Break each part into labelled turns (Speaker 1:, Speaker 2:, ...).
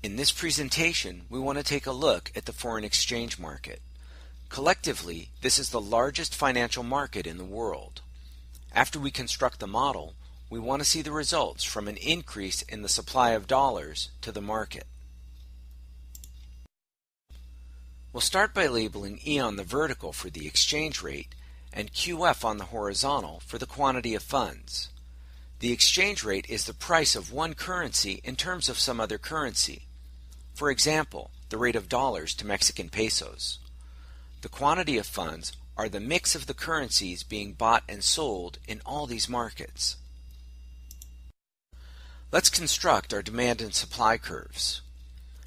Speaker 1: In this presentation, we want to take a look at the foreign exchange market. Collectively, this is the largest financial market in the world. After we construct the model, we want to see the results from an increase in the supply of dollars to the market. We'll start by labeling E on the vertical for the exchange rate and QF on the horizontal for the quantity of funds. The exchange rate is the price of one currency in terms of some other currency. For example, the rate of dollars to Mexican pesos. The quantity of funds are the mix of the currencies being bought and sold in all these markets. Let's construct our demand and supply curves.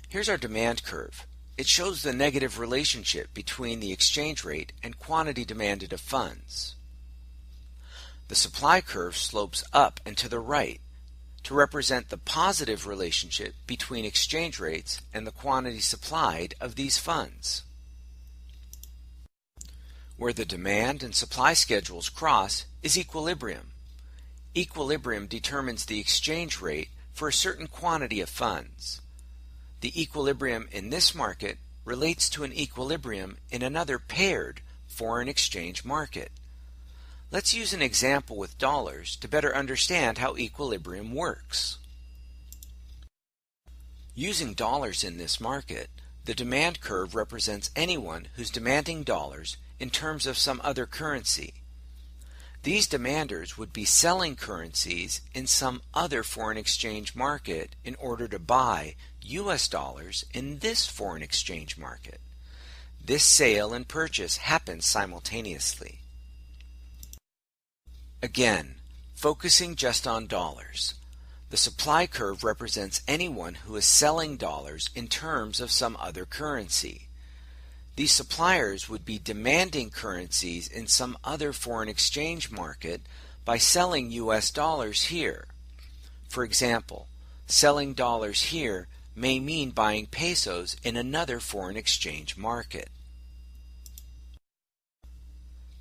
Speaker 1: Here's our demand curve. It shows the negative relationship between the exchange rate and quantity demanded of funds. The supply curve slopes up and to the right to represent the positive relationship between exchange rates and the quantity supplied of these funds. Where the demand and supply schedules cross is equilibrium. Equilibrium determines the exchange rate for a certain quantity of funds. The equilibrium in this market relates to an equilibrium in another paired foreign exchange market. Let's use an example with dollars to better understand how equilibrium works. Using dollars in this market, the demand curve represents anyone who's demanding dollars in terms of some other currency. These demanders would be selling currencies in some other foreign exchange market in order to buy US dollars in this foreign exchange market. This sale and purchase happens simultaneously. Again, focusing just on dollars. The supply curve represents anyone who is selling dollars in terms of some other currency. These suppliers would be demanding currencies in some other foreign exchange market by selling US dollars here. For example, selling dollars here may mean buying pesos in another foreign exchange market.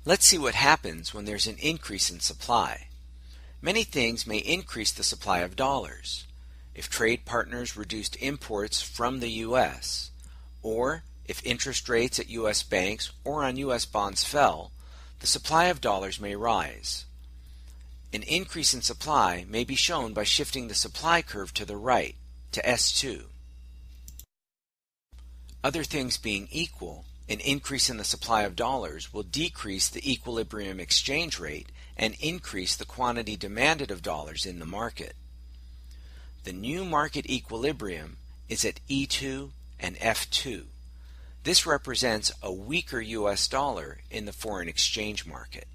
Speaker 1: Let's see what happens when there's an increase in supply. Many things may increase the supply of dollars. If trade partners reduced imports from the U.S., or if interest rates at U.S. banks or on U.S. bonds fell, the supply of dollars may rise. An increase in supply may be shown by shifting the supply curve to the right, to S2. Other things being equal, an increase in the supply of dollars will decrease the equilibrium exchange rate and increase the quantity demanded of dollars in the market. The new market equilibrium is at E2 and F2. This represents a weaker US dollar in the foreign exchange market.